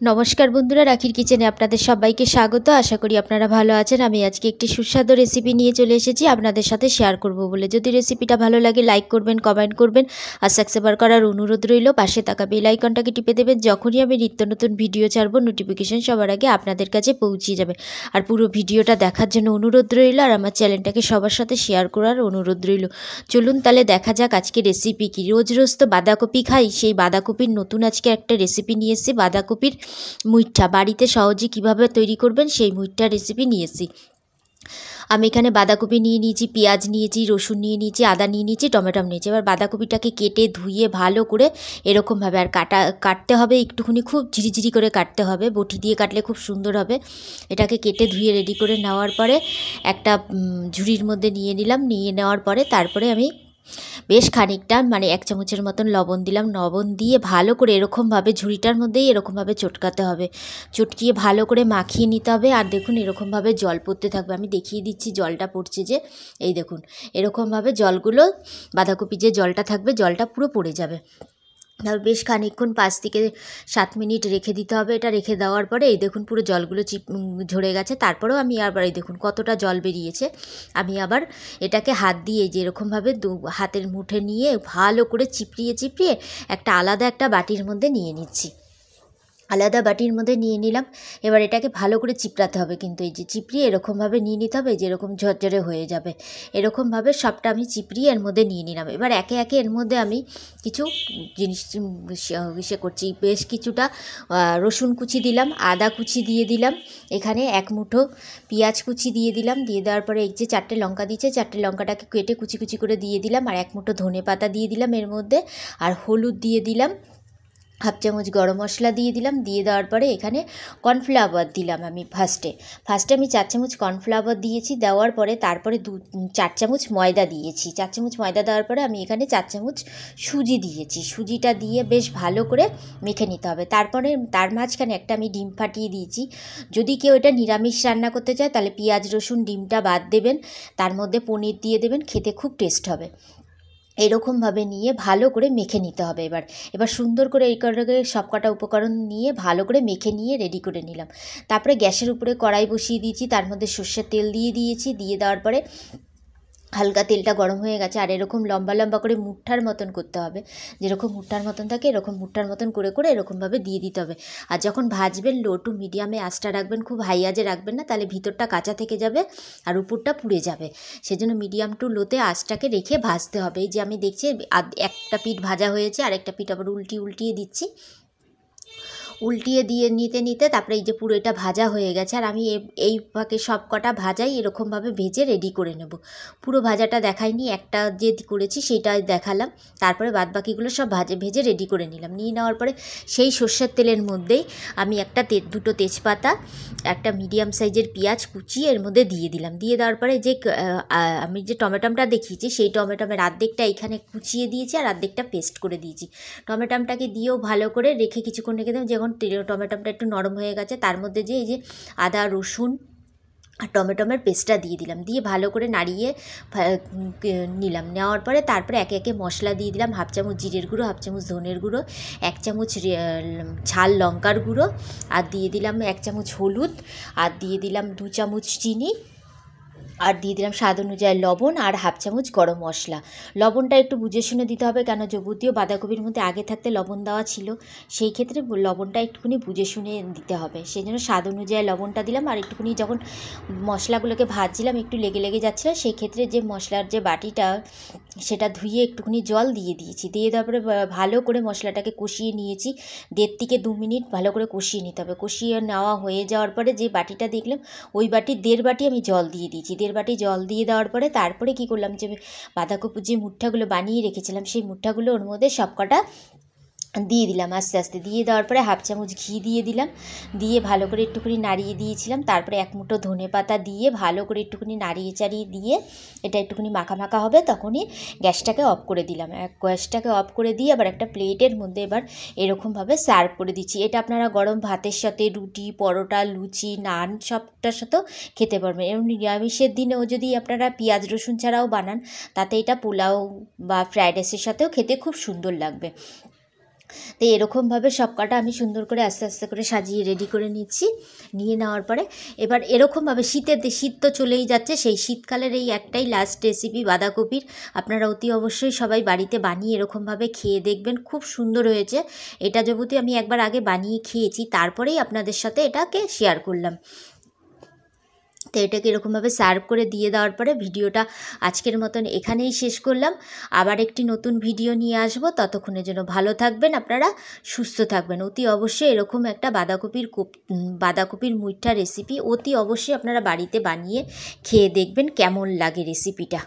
নমস্কার বন্ধুরা, রাখির কিচেনে আপনাদের সবাইকে স্বাগত। আশা করি আপনারা ভালো আছেন। আমি আজকে একটি সুস্বাদু রেসিপি নিয়ে চলে এসেছি আপনাদের সাথে শেয়ার করব বলে। যদি রেসিপিটা ভালো লাগে লাইক করবেন, কমেন্ট করবেন আর সাবস্ক্রাইব করার অনুরোধ রইল। পাশে থাকা বেল আইকনটাকে টিপে দেবেন। যখনই আমি নিত্য নতুন ভিডিও ছাড়বো নোটিফিকেশন সবার আগে আপনাদের কাছে পৌঁছে যাবে। আর পুরো ভিডিওটা দেখার জন্য অনুরোধ রইল, আর আমার চ্যানেলটাকে সবার সাথে শেয়ার করার অনুরোধ রইল। চলুন তাহলে দেখা যাক আজকে রেসিপি কী। রোজ রোজ তো বাঁধাকপি খাই, সেই বাঁধাকপির নতুন আজকে একটা রেসিপি নিয়ে এসেছি। বাঁধাকপির মুইঠা বাড়িতে সহজে কিভাবে তৈরি করবেন সেই মুইঠা রেসিপি নিয়েছি। আমি এখানে বাঁধাকপি নিয়ে নিয়েছি, পেঁয়াজ নিয়েছি, রসুন নিয়ে নিয়েছি, আদা নিয়ে নিয়েছি, টমেটো নিয়েছি। এবার বাঁধাকপিটাকে কেটে ধুয়ে ভালো করে এরকমভাবে, আর কাটতে হবে একটুখানি, খুব ঝিরিঝিরি করে কাটতে হবে, বটি দিয়ে কাটলে খুব সুন্দর হবে। এটাকে কেটে ধুয়ে রেডি করে নেওয়ার পরে একটা ঝুড়ির মধ্যে নিয়ে নিলাম। নিয়ে নেওয়ার পরে তারপরে আমি বেশ খানিকটা, মানে 1 চামচের মতন লবণ দিলাম। লবণ দিয়ে ভালো করে এরকমভাবে ঝুড়িটার মধ্যেই এরকমভাবে চটকাতে হবে। চটকিয়ে ভালো করে মাখিয়ে নিতে হবে। আর দেখুন এরকমভাবে জল পড়তে থাকবে। আমি দেখিয়ে দিচ্ছি জলটা পড়ছে যে, এই দেখুন এরকমভাবে জলগুলো, বাঁধাকপি যে জলটা থাকবে জলটা পুরো পড়ে যাবে। তারপর বেশ খানিকক্ষণ 5 থেকে 7 মিনিট রেখে দিতে হবে। এটা রেখে দেওয়ার পরে এই দেখুন পুরো জলগুলো ঝরে গেছে। তারপরেও আমি আবার এই দেখুন কতটা জল বেরিয়েছে। আমি আবার এটাকে হাত দিয়ে যে এরকমভাবে হাতের মুঠে নিয়ে ভালো করে চিপড়িয়ে চিপড়িয়ে একটা আলাদা একটা বাটির মধ্যে নিয়ে নিচ্ছি। আলাদা বাটির মধ্যে নিয়ে নিলাম। এবার এটাকে ভালো করে চিপড়াতে হবে, কিন্তু এই যে চিপড়িয়ে এরকমভাবে নিয়ে নিতে হবে, যেরকম ঝরঝরে হয়ে যাবে। এরকমভাবে সবটা আমি চিপড়িয়ে এর মধ্যে নিয়ে নিলাম। এবার একে একে এর মধ্যে আমি কিছু জিনিস করছি। বেশ কিছুটা রসুন কুচি দিলাম, আদা কুচি দিয়ে দিলাম, এখানে 1 মুঠো পেঁয়াজ কুচি দিয়ে দিলাম। দিয়ে দেওয়ার পরে এই যে 4টে লঙ্কা দিয়েছে, 4টে লঙ্কাটাকে কেটে কুচি কুচি করে দিয়ে দিলাম। আর 1 মুঠো ধনে পাতা দিয়ে দিলাম এর মধ্যে। আর হলুদ দিয়ে দিলাম, 1/2 চামচ গরম মশলা দিয়ে দিলাম। দিয়ে দেওয়ার পরে এখানে কর্নফ্লাওয়ার দিলাম। আমি ফার্স্টে আমি 4 চামচ কর্নফ্লাওয়ার দিয়েছি। দেওয়ার পরে তারপরে 4 চামচ ময়দা দিয়েছি। 4 চামচ ময়দা দেওয়ার পরে আমি এখানে 4 চামচ সুজি দিয়েছি। সুজিটা দিয়ে বেশ ভালো করে মেখে নিতে হবে। তারপরে তার মাঝখানে একটা আমি ডিম ফাটিয়ে দিয়েছি। যদি কেউ এটা নিরামিষ রান্না করতে চায় তাহলে পেঁয়াজ রসুন ডিমটা বাদ দেবেন, তার মধ্যে পনির দিয়ে দেবেন, খেতে খুব টেস্ট হবে। এরকমভাবে নিয়ে ভালো করে মেখে নিতে হবে। এবার সুন্দর করে এই করে সব কটা উপকরণ নিয়ে ভালো করে মেখে নিয়ে রেডি করে নিলাম। তারপরে গ্যাসের উপরে কড়াই বসিয়ে দিয়েছি, তার মধ্যে সর্ষের তেল দিয়ে দিয়েছি। দিয়ে দেওয়ার পরে হালকা তেলটা গরম হয়ে গেছে। আর এরকম লম্বা লম্বা করে মুঠার মতন করতে হবে, যেরকম মুঠার মতন থাকে এরকম মুঠার মতন করে করে এরকমভাবে দিয়ে দিতে হবে। আর যখন ভাজবেন লো টু মিডিয়ামে আঁচটা রাখবেন, খুব হাই আঁচে রাখবেন না, তাহলে ভিতরটা কাঁচা থেকে যাবে আর উপরটা পুড়ে যাবে। সেজন্য মিডিয়াম টু লোতে আঁচটাকে রেখে ভাজতে হবে। এই যে আমি দেখছি একটা পিঠ ভাজা হয়েছে, আরেকটা পিঠ আবার উল্টিয়ে দিচ্ছি। উল্টিয়ে দিয়ে নিতে নিতে তারপরে এই যে পুরো এটা ভাজা হয়ে গেছে। আর আমি এই ফাঁকে সব কটা ভাজাই এরকমভাবে ভেজে রেডি করে নেব। পুরো ভাজাটা দেখাইনি, একটা যে করেছি সেটা দেখালাম। তারপরে বাদবাকিগুলো সব ভেজে রেডি করে নিলাম। নিয়ে নেওয়ার পরে সেই সর্ষের তেলের মধ্যেই আমি দুটো তেজপাতা, একটা মিডিয়াম সাইজের পেঁয়াজ কুচিয়ে এর মধ্যে দিয়ে দিলাম। দিয়ে দেওয়ার পরে যে আমি যে টমেটোটা দেখিয়েছি সেই টমেটোমের অর্ধেকটা এখানে কুচিয়ে দিয়েছি আর অর্ধেকটা পেস্ট করে দিয়েছি। টমেটোটাকে দিয়েও ভালো করে রেখে কিছুক্ষণ রেখে দেবো। যখন টমেটোটা একটু নরম হয়ে গেছে তার মধ্যে যে এই যে আদা রসুন আর টমেটোমের পেস্টটা দিয়ে দিলাম। দিয়ে ভালো করে নাড়িয়ে নিলাম। নেওয়ার পরে তারপরে একে একে মশলা দিয়ে দিলাম। 1/2 চামচ জিরের গুঁড়ো, 1/2 চামচ ধনের গুঁড়ো, 1 চামচ ঝাল লঙ্কার গুঁড়ো, আর দিয়ে দিলাম 1 চামচ হলুদ, আর দিয়ে দিলাম 2 চামচ চিনি, আর দিয়ে দিলাম স্বাদ অনুযায়ী লবণ, আর 1/2 চামচ গরম মশলা। লবণটা একটু বুঝে শুনে দিতে হবে, কেন যদিও বাঁধাকপির মধ্যে আগে থাকতে লবণ দেওয়া ছিল, সেই ক্ষেত্রে লবণটা একটুখানি বুঝে শুনে দিতে হবে। সেই জন্য স্বাদ অনুযায়ী লবণটা দিলাম। আর একটুখানি যখন মশলাগুলোকে ভাজছিলাম একটু লেগে যাচ্ছিলো, সেই ক্ষেত্রে যে মশলার যে বাটিটা সেটা ধুয়ে একটুখানি জল দিয়ে দিয়েছি। দিয়ে তারপরে ভালো করে মশলাটাকে কষিয়ে নিয়েছি। 1.5 থেকে 2 মিনিট ভালো করে কষিয়ে নিতে হবে। কষিয়ে নেওয়া হয়ে যাওয়ার পরে যে বাটিটা দেখলাম ওই বাটির 1.5 বাটি আমি জল দিয়ে দিয়েছি। 1.5 বাটি জল দিয়ে দেওয়ার পরে তারপরে কী করলাম, যে বাঁধাকপির যে মুঠাগুলো বানিয়ে রেখেছিলাম সেই মুঠাগুলো ওর মধ্যে সবকটা দিয়ে দিলাম আস্তে আস্তে। দিয়ে দেওয়ার পরে 1/2 চামচ ঘি দিয়ে দিলাম। দিয়ে ভালো করে একটুখানি নাড়িয়ে দিয়েছিলাম। তারপরে 1 মুঠো ধনে পাতা দিয়ে ভালো করে একটুখানি নাড়িয়ে চাড়িয়ে দিয়ে এটা একটুখানি মাখা মাখা হবে, তখনই গ্যাসটাকে অফ করে দিলাম। গ্যাসটাকে অফ করে দিয়ে আবার একটা প্লেটের মধ্যে এবার এরকমভাবে সার্ভ করে দিচ্ছি। এটা আপনারা গরম ভাতের সাথে, রুটি, পরোটা, লুচি, নান সবটার সাথেও খেতে পারবেন। এবং নিরামিষের দিনেও যদি আপনারা পেঁয়াজ রসুন ছাড়াও বানান, তাতে এটা পোলাও বা ফ্রায়েড রাইসের সাথেও খেতে খুব সুন্দর লাগবে। তো এরকমভাবে সব কটা আমি সুন্দর করে আস্তে আস্তে করে সাজিয়ে রেডি করে নিচ্ছি। নিয়ে নেওয়ার পরে এবার এরকমভাবে শীত তো চলেই যাচ্ছে, সেই শীতকালের এই একটাই লাস্ট রেসিপি বাঁধাকপির। আপনারা অতি অবশ্যই সবাই বাড়িতে বানিয়ে এরকমভাবে খেয়ে দেখবেন, খুব সুন্দর হয়েছে। এটা যেহেতু আমি একবার আগে বানিয়ে খেয়েছি, তারপরেই আপনাদের সাথে এটাকে শেয়ার করলাম। তো এটাকে এরকমভাবে সার্ভ করে দিয়ে দেওয়ার পরে ভিডিওটা আজকের মতন এখানেই শেষ করলাম। আবার একটি নতুন ভিডিও নিয়ে আসব, ততক্ষণের জন্য ভালো থাকবেন, আপনারা সুস্থ থাকবেন। অতি অবশ্যই এরকম একটা বাঁধাকপির মুইঠা রেসিপি অতি অবশ্যই আপনারা বাড়িতে বানিয়ে খেয়ে দেখবেন কেমন লাগে রেসিপিটা।